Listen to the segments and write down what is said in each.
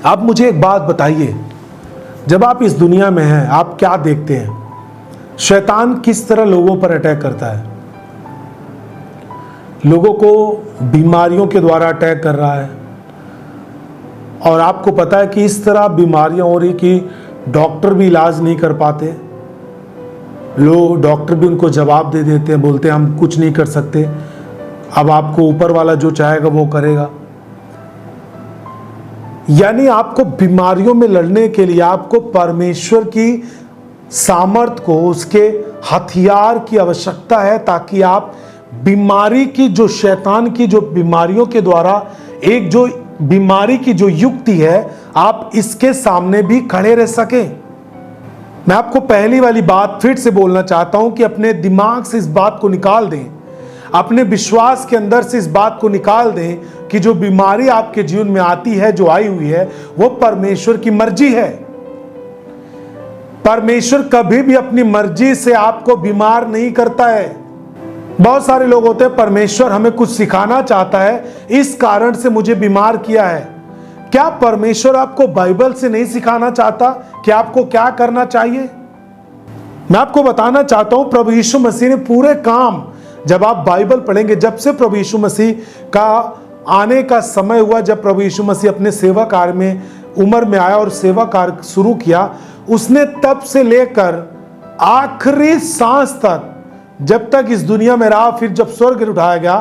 आप मुझे एक बात बताइए, जब आप इस दुनिया में हैं आप क्या देखते हैं? शैतान किस तरह लोगों पर अटैक करता है? लोगों को बीमारियों के द्वारा अटैक कर रहा है। और आपको पता है कि इस तरह बीमारियां हो रही कि डॉक्टर भी इलाज नहीं कर पाते। लोग डॉक्टर भी उनको जवाब दे देते हैं, बोलते हैं हम कुछ नहीं कर सकते, अब आपको ऊपर वाला जो चाहेगा वो करेगा। यानी आपको बीमारियों में लड़ने के लिए आपको परमेश्वर की सामर्थ को, उसके हथियार की आवश्यकता है, ताकि आप बीमारी की, जो शैतान की जो बीमारियों के द्वारा एक जो बीमारी की जो युक्ति है, आप इसके सामने भी खड़े रह सकें। मैं आपको पहली वाली बात फिर से बोलना चाहता हूं कि अपने दिमाग से इस बात को निकाल दें, अपने विश्वास के अंदर से इस बात को निकाल दें कि जो बीमारी आपके जीवन में आती है, जो आई हुई है, वो परमेश्वर की मर्जी है। परमेश्वर कभी भी अपनी मर्जी से आपको बीमार नहीं करता है। बहुत सारे लोग होते हैं, परमेश्वर हमें कुछ सिखाना चाहता है, इस कारण से मुझे बीमार किया है। क्या परमेश्वर आपको बाइबल से नहीं सिखाना चाहता कि आपको क्या करना चाहिए? मैं आपको बताना चाहता हूं, प्रभु यीशु मसीह ने पूरे काम, जब आप बाइबल पढ़ेंगे, जब से प्रभु यीशु मसीह का आने का समय हुआ, जब प्रभु यीशु मसीह अपने सेवा कार्य में उम्र में आया और सेवा कार्य शुरू किया, उसने तब से लेकर आखिरी सांस तक, जब तक इस दुनिया में रहा, फिर जब स्वर्ग उठाया गया,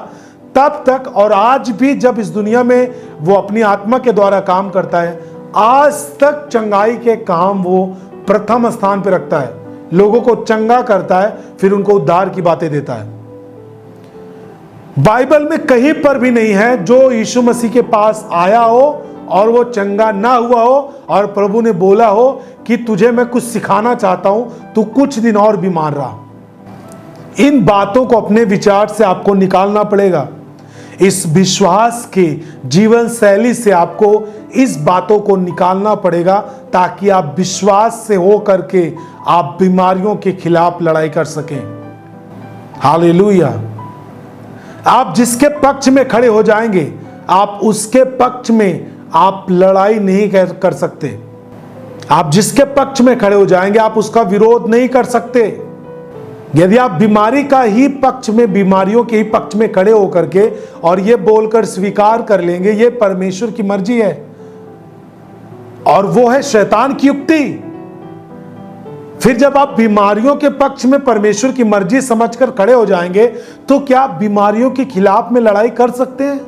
तब तक और आज भी जब इस दुनिया में वो अपनी आत्मा के द्वारा काम करता है, आज तक चंगाई के काम वो प्रथम स्थान पर रखता है। लोगों को चंगा करता है, फिर उनको उद्धार की बातें देता है। बाइबल में कहीं पर भी नहीं है जो यीशु मसीह के पास आया हो और वो चंगा ना हुआ हो और प्रभु ने बोला हो कि तुझे मैं कुछ सिखाना चाहता हूं, तू कुछ दिन और बीमार रहा। इन बातों को अपने विचार से आपको निकालना पड़ेगा। इस विश्वास के जीवन शैली से आपको इस बातों को निकालना पड़ेगा, ताकि आप विश्वास से हो करके आप बीमारियों के खिलाफ लड़ाई कर सकें। हालेलुया। आप जिसके पक्ष में खड़े हो जाएंगे, आप उसके पक्ष में आप लड़ाई नहीं कर सकते। आप जिसके पक्ष में खड़े हो जाएंगे, आप उसका विरोध नहीं कर सकते। यदि आप बीमारी का ही पक्ष में, बीमारियों के ही पक्ष में खड़े होकर के और ये बोलकर स्वीकार कर लेंगे ये परमेश्वर की मर्जी है और वो है शैतान की युक्ति, फिर जब आप बीमारियों के पक्ष में परमेश्वर की मर्जी समझकर खड़े हो जाएंगे, तो क्या आप बीमारियों के खिलाफ में लड़ाई कर सकते हैं?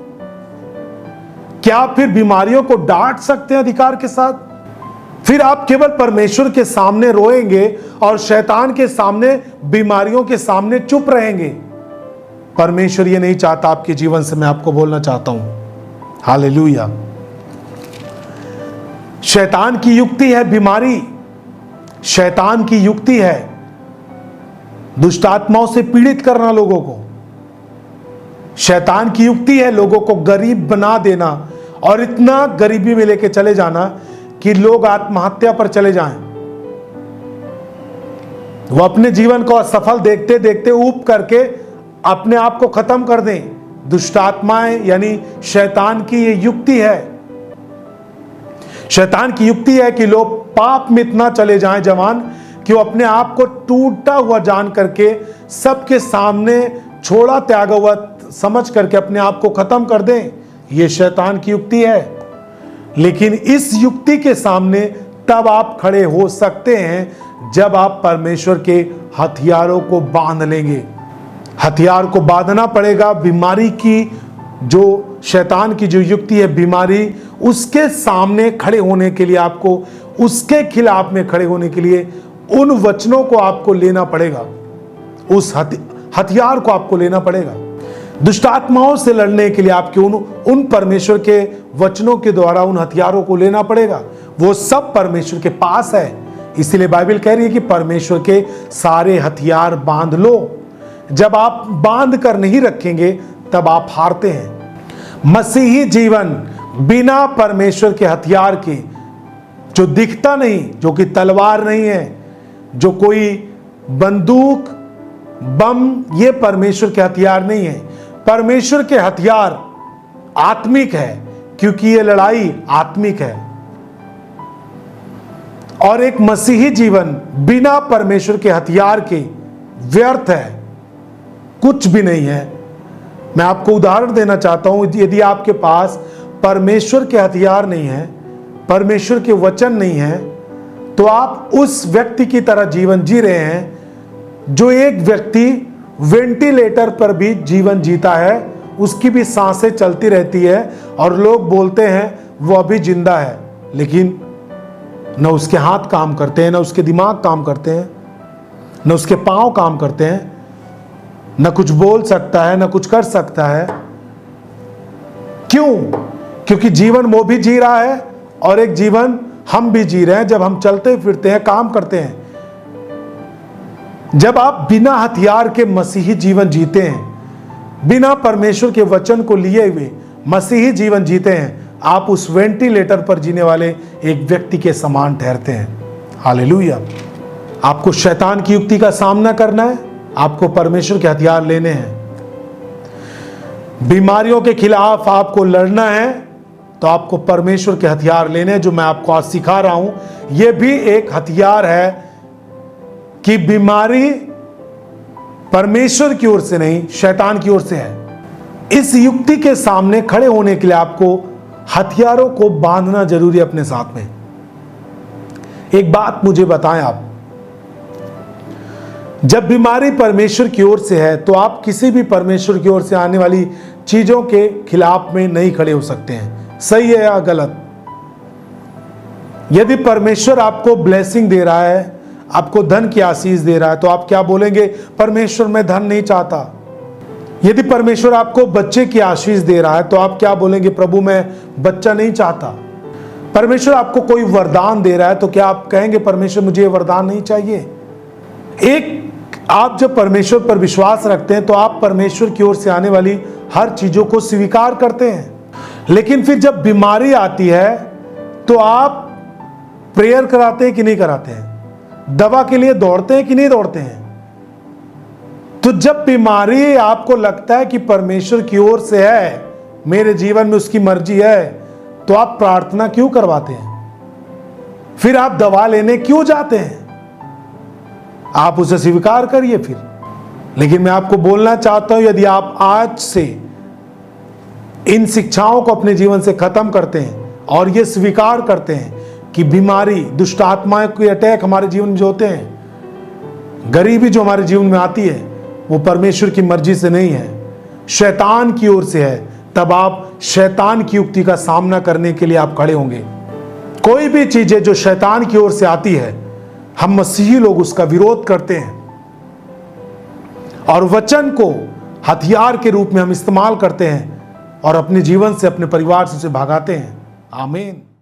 क्या आप फिर बीमारियों को डांट सकते हैं अधिकार के साथ? फिर आप केवल परमेश्वर के सामने रोएंगे और शैतान के सामने, बीमारियों के सामने चुप रहेंगे। परमेश्वर ये नहीं चाहता आपके जीवन से। मैं आपको बोलना चाहता हूं, हालेलुया। शैतान की युक्ति है बीमारी, शैतान की युक्ति है दुष्ट आत्माओं से पीड़ित करना लोगों को। शैतान की युक्ति है लोगों को गरीब बना देना और इतना गरीबी में लेके चले जाना कि लोग आत्महत्या पर चले जाएं। वो अपने जीवन को असफल देखते देखते ऊब करके अपने आप को खत्म कर दें। दुष्ट आत्माएं यानी शैतान की ये युक्ति है। शैतान की युक्ति है कि लोग पाप में इतना चले जाएं जवान, कि वो अपने आप को टूटा हुआ जान करके, सबके सामने छोड़ा त्यागा हुआ समझ करके अपने आप को खत्म कर दें। ये शैतान की युक्ति है। लेकिन इस युक्ति के सामने तब आप खड़े हो सकते हैं जब आप परमेश्वर के हथियारों को बांध लेंगे। हथियार को बांधना पड़ेगा। बीमारी की जो शैतान की जो युक्ति है बीमारी, उसके सामने खड़े होने के लिए आपको, उसके खिलाफ में खड़े होने के लिए उन वचनों को आपको लेना पड़ेगा, उस हथियार को आपको लेना पड़ेगा। दुष्ट आत्माओं से लड़ने के लिए आपके उन परमेश्वर के वचनों के द्वारा उन हथियारों को लेना पड़ेगा। वो सब परमेश्वर के पास है। इसीलिए बाइबल कह रही है कि परमेश्वर के सारे हथियार बांध लो। जब आप बांध कर नहीं रखेंगे तब आप हारते हैं। मसीही जीवन बिना परमेश्वर के हथियार के, जो दिखता नहीं, जो कि तलवार नहीं है, जो कोई बंदूक बम, ये परमेश्वर के हथियार नहीं है। परमेश्वर के हथियार आत्मिक है, क्योंकि ये लड़ाई आत्मिक है। और एक मसीही जीवन बिना परमेश्वर के हथियार के व्यर्थ है, कुछ भी नहीं है। मैं आपको उदाहरण देना चाहता हूं, यदि आपके पास परमेश्वर के हथियार नहीं है, परमेश्वर के वचन नहीं है, तो आप उस व्यक्ति की तरह जीवन जी रहे हैं जो एक व्यक्ति वेंटिलेटर पर भी जीवन जीता है, उसकी भी सांसें चलती रहती है और लोग बोलते हैं वो अभी जिंदा है, लेकिन न उसके हाथ काम करते हैं, न उसके दिमाग काम करते हैं, न उसके पांव काम करते हैं, न कुछ बोल सकता है, न कुछ कर सकता है। क्यों? क्योंकि जीवन वो भी जी रहा है और एक जीवन हम भी जी रहे हैं जब हम चलते फिरते हैं, काम करते हैं। जब आप बिना हथियार के मसीही जीवन जीते हैं, बिना परमेश्वर के वचन को लिए हुए मसीही जीवन जीते हैं, आप उस वेंटिलेटर पर जीने वाले एक व्यक्ति के समान ठहरते हैं। हालेलुया। आपको शैतान की युक्ति का सामना करना है, आपको परमेश्वर के हथियार लेने हैं। बीमारियों के खिलाफ आपको लड़ना है, तो आपको परमेश्वर के हथियार लेने हैं, जो मैं आपको आज सिखा रहा हूं। यह भी एक हथियार है कि बीमारी परमेश्वर की ओर से नहीं, शैतान की ओर से है। इस युक्ति के सामने खड़े होने के लिए आपको हथियारों को बांधना जरूरी है अपने साथ में। एक बात मुझे बताएं, आप जब बीमारी परमेश्वर की ओर से है, तो आप किसी भी परमेश्वर की ओर से आने वाली चीजों के खिलाफ में नहीं खड़े हो सकते हैं। सही है या गलत? यदि परमेश्वर आपको ब्लेसिंग दे रहा है, आपको धन की आशीष दे रहा है, तो आप क्या बोलेंगे? परमेश्वर मैं धन नहीं चाहता। यदि परमेश्वर आपको बच्चे की आशीष दे रहा है, तो आप क्या बोलेंगे? प्रभु मैं बच्चा नहीं चाहता। परमेश्वर आपको कोई वरदान दे रहा है, तो क्या आप कहेंगे परमेश्वर मुझे ये वरदान नहीं चाहिए? एक आप जब परमेश्वर पर विश्वास रखते हैं, तो आप परमेश्वर की ओर से आने वाली हर चीजों को स्वीकार करते हैं। लेकिन फिर जब बीमारी आती है, तो आप प्रेयर कराते हैं कि नहीं कराते हैं? दवा के लिए दौड़ते हैं कि नहीं दौड़ते हैं? तो जब बीमारी आपको लगता है कि परमेश्वर की ओर से है, मेरे जीवन में उसकी मर्जी है, तो आप प्रार्थना क्यों करवाते हैं? फिर आप दवा लेने क्यों जाते हैं? आप उसे स्वीकार करिए फिर। लेकिन मैं आपको बोलना चाहता हूं, यदि आप आज से इन शिक्षाओं को अपने जीवन से खत्म करते हैं और ये स्वीकार करते हैं कि बीमारी, दुष्ट आत्माओं के अटैक हमारे जीवन में जो होते हैं, गरीबी जो हमारे जीवन में आती है, वो परमेश्वर की मर्जी से नहीं है, शैतान की ओर से है, तब आप शैतान की युक्ति का सामना करने के लिए आप खड़े होंगे। कोई भी चीजें जो शैतान की ओर से आती है, हम मसीही लोग उसका विरोध करते हैं और वचन को हथियार के रूप में हम इस्तेमाल करते हैं और अपने जीवन से, अपने परिवार से उसे भगाते हैं। आमीन।